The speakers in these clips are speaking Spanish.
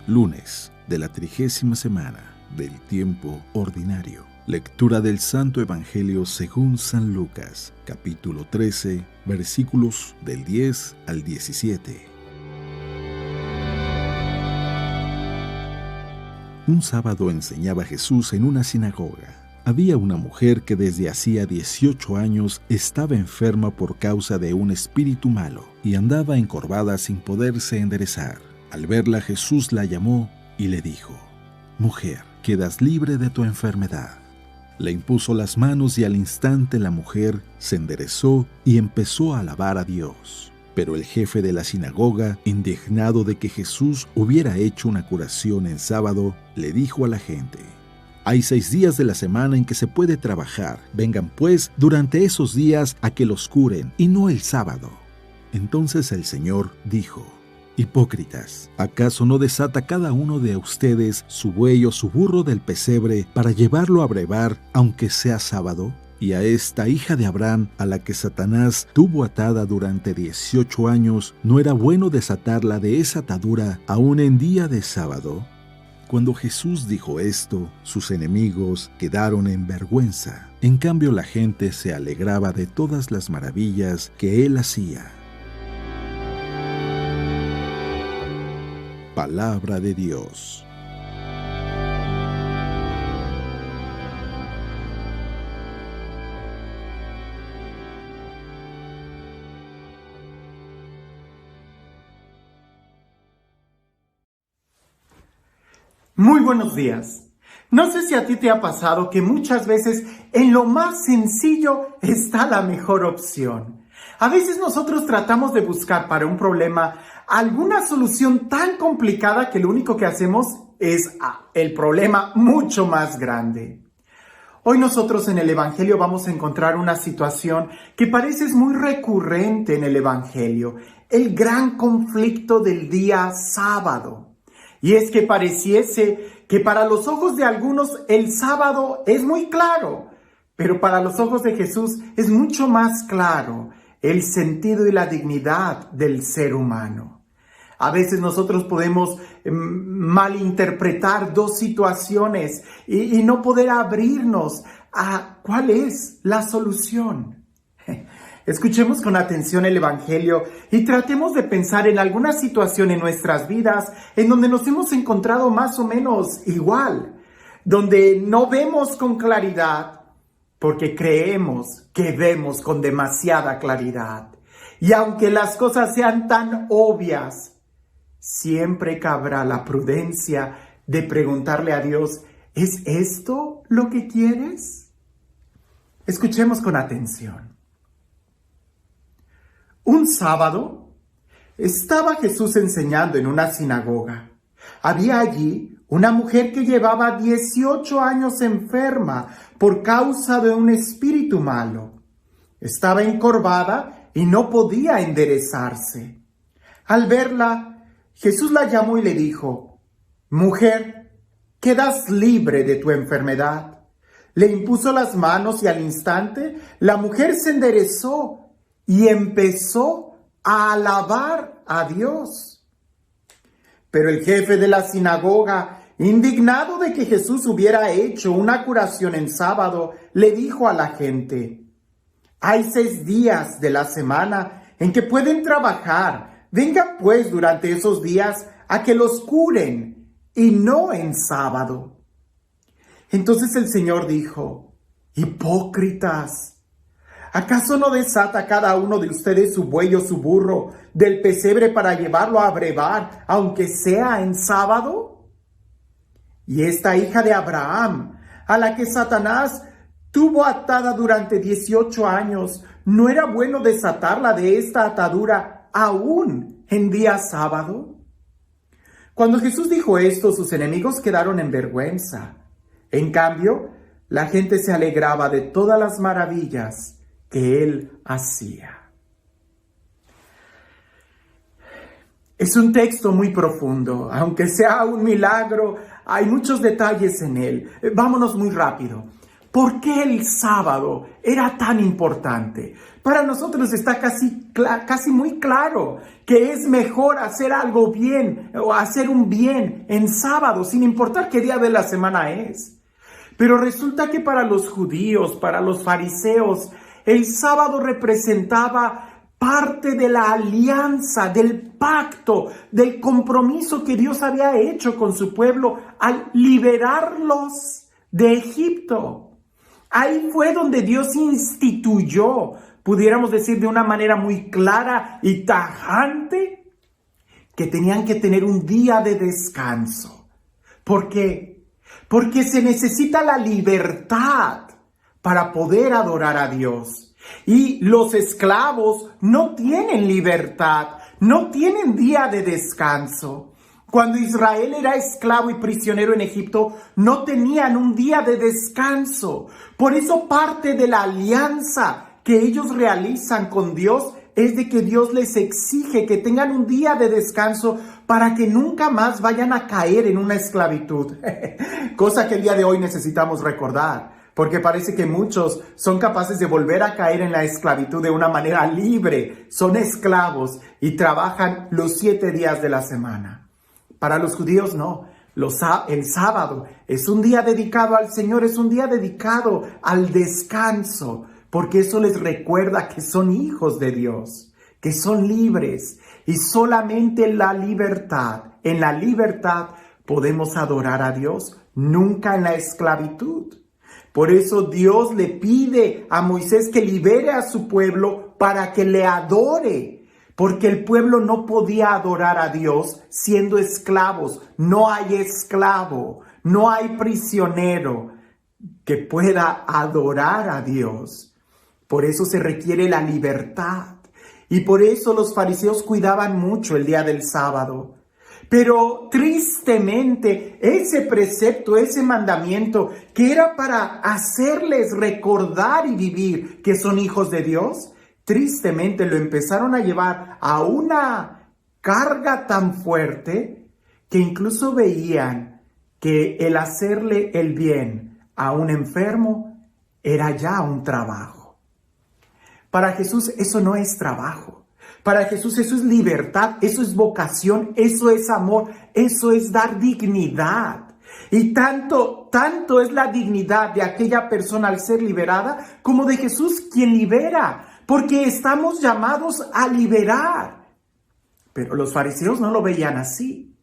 Lunes de la 30ª semana del tiempo ordinario. Lectura del Santo Evangelio según San Lucas, capítulo 13, versículos del 10 al 17. Un sábado enseñaba Jesús en una sinagoga. Había una mujer que desde hacía 18 años estaba enferma por causa de un espíritu malo y andaba encorvada sin poderse enderezar. Al verla, Jesús la llamó y le dijo: «Mujer, quedas libre de tu enfermedad». Le impuso las manos y al instante la mujer se enderezó y empezó a alabar a Dios. Pero el jefe de la sinagoga, indignado de que Jesús hubiera hecho una curación en sábado, le dijo a la gente: «Hay 6 días de la semana en que se puede trabajar. Vengan pues durante esos días a que los curen, y no el sábado». Entonces el Señor dijo: «Hipócritas, ¿acaso no desata cada uno de ustedes su buey o su burro del pesebre para llevarlo a brevar, aunque sea sábado? Y a esta hija de Abraham, a la que Satanás tuvo atada durante 18 años, ¿no era bueno desatarla de esa atadura aún en día de sábado?». Cuando Jesús dijo esto, sus enemigos quedaron en vergüenza. En cambio, la gente se alegraba de todas las maravillas que él hacía. Palabra de Dios. Muy buenos días. No sé si a ti te ha pasado que muchas veces en lo más sencillo está la mejor opción. A veces nosotros tratamos de buscar para un problema alguna solución tan complicada que lo único que hacemos es el problema mucho más grande. Hoy nosotros en el Evangelio vamos a encontrar una situación que parece muy recurrente en el Evangelio, el gran conflicto del día sábado. Y es que pareciese que para los ojos de algunos el sábado es muy claro, pero para los ojos de Jesús es mucho más claro el sentido y la dignidad del ser humano. A veces nosotros podemos malinterpretar 2 situaciones y no poder abrirnos a cuál es la solución. Escuchemos con atención el Evangelio y tratemos de pensar en alguna situación en nuestras vidas en donde nos hemos encontrado más o menos igual, donde no vemos con claridad porque creemos que vemos con demasiada claridad. Y aunque las cosas sean tan obvias, siempre cabrá la prudencia de preguntarle a Dios: ¿es esto lo que quieres? Escuchemos con atención. Un sábado estaba Jesús enseñando en una sinagoga. Había allí una mujer que llevaba 18 años enferma por causa de un espíritu malo. Estaba encorvada y no podía enderezarse. Al verla, Jesús la llamó y le dijo: «Mujer, quedas libre de tu enfermedad». Le impuso las manos y al instante la mujer se enderezó y empezó a alabar a Dios. Pero el jefe de la sinagoga, indignado de que Jesús hubiera hecho una curación en sábado, le dijo a la gente: «Hay 6 días de la semana en que pueden trabajar. Vengan pues durante esos días a que los curen, y no en sábado». Entonces el Señor dijo: «Hipócritas, ¿acaso no desata cada uno de ustedes su buey o su burro del pesebre para llevarlo a brevar, aunque sea en sábado? Y esta hija de Abraham, a la que Satanás tuvo atada durante 18 años, ¿no era bueno desatarla de esta atadura aún en día sábado?». Cuando Jesús dijo esto, sus enemigos quedaron en vergüenza. En cambio, la gente se alegraba de todas las maravillas que él hacía. Es un texto muy profundo. Aunque sea un milagro, hay muchos detalles en él. Vámonos muy rápido. ¿Por qué el sábado era tan importante? Para nosotros está casi muy claro que es mejor hacer algo bien o hacer un bien en sábado, sin importar qué día de la semana es. Pero resulta que para los judíos, para los fariseos, el sábado representaba parte de la alianza, del pacto, del compromiso que Dios había hecho con su pueblo al liberarlos de Egipto. Ahí fue donde Dios instituyó, pudiéramos decir de una manera muy clara y tajante, que tenían que tener un día de descanso. ¿Por qué? Porque se necesita la libertad para poder adorar a Dios. Y los esclavos no tienen libertad, no tienen día de descanso. Cuando Israel era esclavo y prisionero en Egipto, no tenían un día de descanso. Por eso parte de la alianza que ellos realizan con Dios es de que Dios les exige que tengan un día de descanso para que nunca más vayan a caer en una esclavitud. Cosa que el día de hoy necesitamos recordar, porque parece que muchos son capaces de volver a caer en la esclavitud de una manera libre. Son esclavos y trabajan los 7 días de la semana. Para los judíos no, el sábado es un día dedicado al Señor, es un día dedicado al descanso, porque eso les recuerda que son hijos de Dios, que son libres, y solamente en la libertad podemos adorar a Dios, nunca en la esclavitud. Por eso Dios le pide a Moisés que libere a su pueblo para que le adore. Porque el pueblo no podía adorar a Dios siendo esclavos. No hay esclavo, no hay prisionero que pueda adorar a Dios. Por eso se requiere la libertad. Y por eso los fariseos cuidaban mucho el día del sábado. Pero tristemente, ese precepto, ese mandamiento, que era para hacerles recordar y vivir que son hijos de Dios, tristemente lo empezaron a llevar a una carga tan fuerte que incluso veían que el hacerle el bien a un enfermo era ya un trabajo. Para Jesús eso no es trabajo. Para Jesús eso es libertad, eso es vocación, eso es amor, eso es dar dignidad. Y tanto es la dignidad de aquella persona al ser liberada como de Jesús quien libera. Porque estamos llamados a liberar. Pero los fariseos no lo veían así.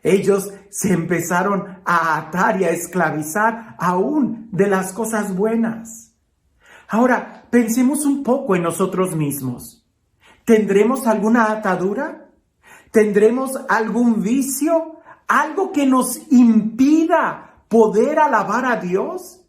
Ellos se empezaron a atar y a esclavizar aún de las cosas buenas. Ahora, pensemos un poco en nosotros mismos. ¿Tendremos alguna atadura? ¿Tendremos algún vicio? ¿Algo que nos impida poder alabar a Dios?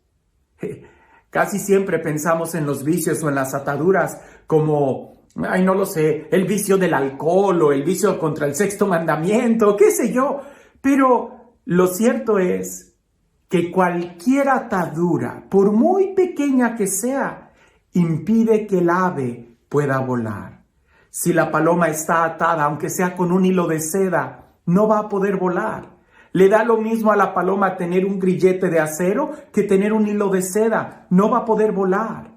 Casi siempre pensamos en los vicios o en las ataduras como, no lo sé, el vicio del alcohol o el vicio contra el 6º mandamiento, qué sé yo. Pero lo cierto es que cualquier atadura, por muy pequeña que sea, impide que el ave pueda volar. Si la paloma está atada, aunque sea con un hilo de seda, no va a poder volar. Le da lo mismo a la paloma tener un grillete de acero que tener un hilo de seda. No va a poder volar.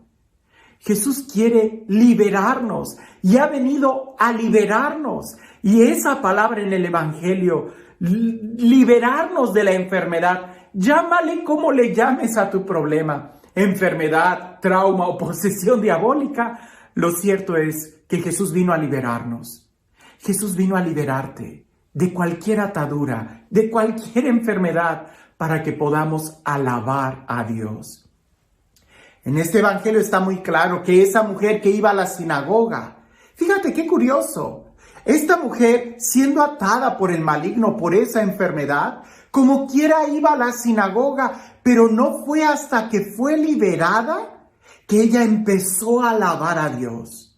Jesús quiere liberarnos y ha venido a liberarnos. Y esa palabra en el Evangelio, liberarnos de la enfermedad, llámale como le llames a tu problema. Enfermedad, trauma o posesión diabólica. Lo cierto es que Jesús vino a liberarnos. Jesús vino a liberarte de cualquier atadura, de cualquier enfermedad, para que podamos alabar a Dios. En este evangelio está muy claro que esa mujer que iba a la sinagoga, fíjate qué curioso, esta mujer siendo atada por el maligno, por esa enfermedad, como quiera iba a la sinagoga, pero no fue hasta que fue liberada que ella empezó a alabar a Dios.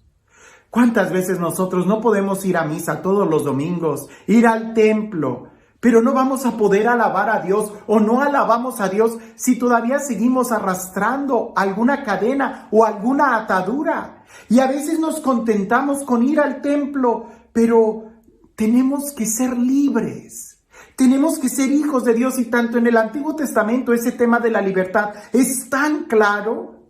¿Cuántas veces nosotros no podemos ir a misa todos los domingos, ir al templo, pero no vamos a poder alabar a Dios o no alabamos a Dios si todavía seguimos arrastrando alguna cadena o alguna atadura? Y a veces nos contentamos con ir al templo, pero tenemos que ser libres. Tenemos que ser hijos de Dios y tanto en el Antiguo Testamento ese tema de la libertad es tan claro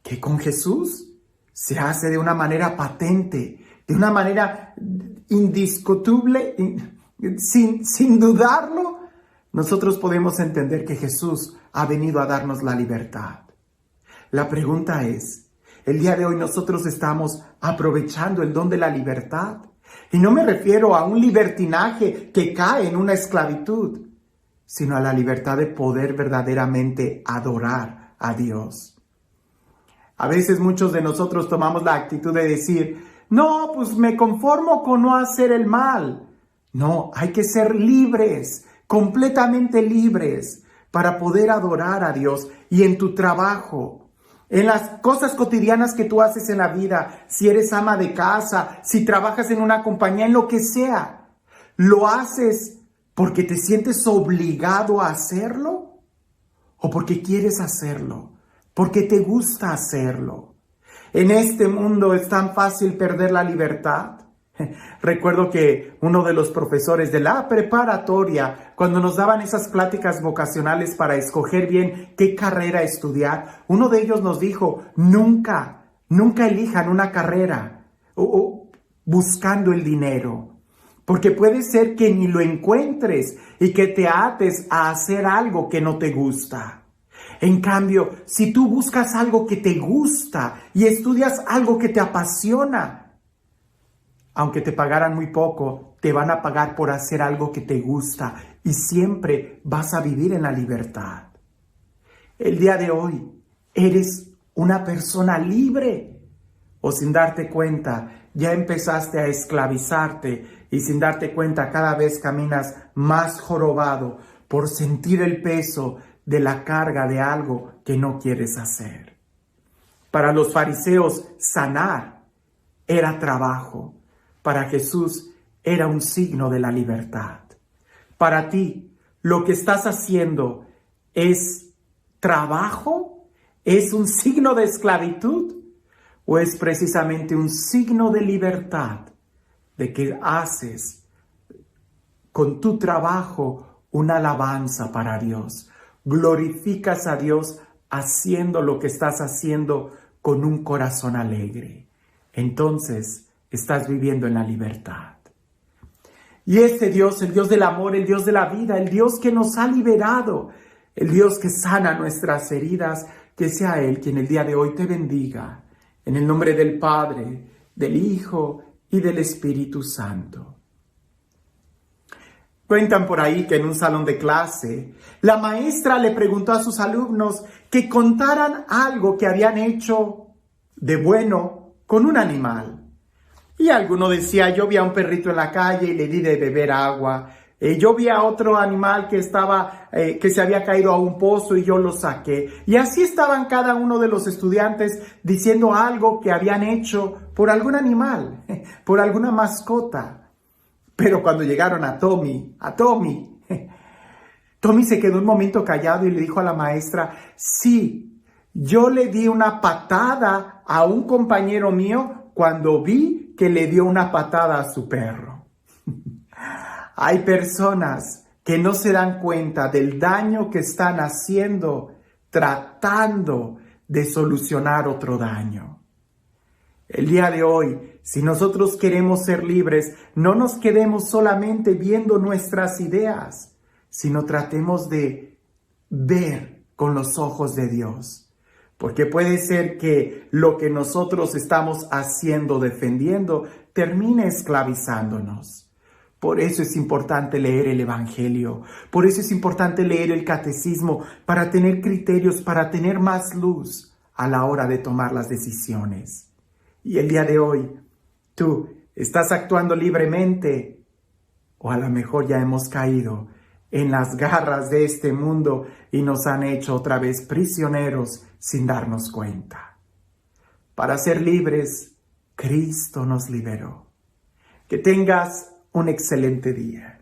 que con Jesús se hace de una manera patente, de una manera indiscutible, sin dudarlo. Nosotros podemos entender que Jesús ha venido a darnos la libertad. La pregunta es, el día de hoy nosotros estamos aprovechando el don de la libertad. Y no me refiero a un libertinaje que cae en una esclavitud, sino a la libertad de poder verdaderamente adorar a Dios. A veces muchos de nosotros tomamos la actitud de decir, no, pues me conformo con no hacer el mal. No, hay que ser libres, completamente libres, para poder adorar a Dios. Y en tu trabajo, en las cosas cotidianas que tú haces en la vida, si eres ama de casa, si trabajas en una compañía, en lo que sea, ¿lo haces porque te sientes obligado a hacerlo? ¿O porque quieres hacerlo? ¿Porque te gusta hacerlo? En este mundo es tan fácil perder la libertad. Recuerdo que uno de los profesores de la preparatoria, cuando nos daban esas pláticas vocacionales para escoger bien qué carrera estudiar, uno de ellos nos dijo, nunca elijan una carrera buscando el dinero, porque puede ser que ni lo encuentres y que te ates a hacer algo que no te gusta. En cambio, si tú buscas algo que te gusta y estudias algo que te apasiona, aunque te pagaran muy poco, te van a pagar por hacer algo que te gusta y siempre vas a vivir en la libertad. El día de hoy eres una persona libre o sin darte cuenta ya empezaste a esclavizarte y sin darte cuenta cada vez caminas más jorobado por sentir el peso de la carga de algo que no quieres hacer. Para los fariseos, sanar era trabajo. Para Jesús era un signo de la libertad. Para ti, ¿lo que estás haciendo es trabajo? ¿Es un signo de esclavitud? ¿O es precisamente un signo de libertad? De que haces con tu trabajo una alabanza para Dios. Glorificas a Dios haciendo lo que estás haciendo con un corazón alegre. Entonces, estás viviendo en la libertad. Y este Dios, el Dios del amor, el Dios de la vida, el Dios que nos ha liberado, el Dios que sana nuestras heridas, que sea Él quien el día de hoy te bendiga. En el nombre del Padre, del Hijo y del Espíritu Santo. Cuentan por ahí que en un salón de clase, la maestra le preguntó a sus alumnos que contaran algo que habían hecho de bueno con un animal. Y alguno decía, yo vi a un perrito en la calle y le di de beber agua. Yo vi a otro animal que se había caído a un pozo y yo lo saqué. Y así estaban cada uno de los estudiantes diciendo algo que habían hecho por algún animal, por alguna mascota. Pero cuando llegaron a Tommy, Tommy se quedó un momento callado y le dijo a la maestra, sí, yo le di una patada a un compañero mío cuando vi que le dio una patada a su perro. Hay personas que no se dan cuenta del daño que están haciendo tratando de solucionar otro daño. El día de hoy, si nosotros queremos ser libres, no nos quedemos solamente viendo nuestras ideas, sino tratemos de ver con los ojos de Dios. Porque puede ser que lo que nosotros estamos haciendo, defendiendo, termine esclavizándonos. Por eso es importante leer el Evangelio. Por eso es importante leer el Catecismo, para tener criterios, para tener más luz a la hora de tomar las decisiones. Y el día de hoy, tú estás actuando libremente, o a lo mejor ya hemos caído en las garras de este mundo y nos han hecho otra vez prisioneros sin darnos cuenta. Para ser libres, Cristo nos liberó. Que tengas un excelente día.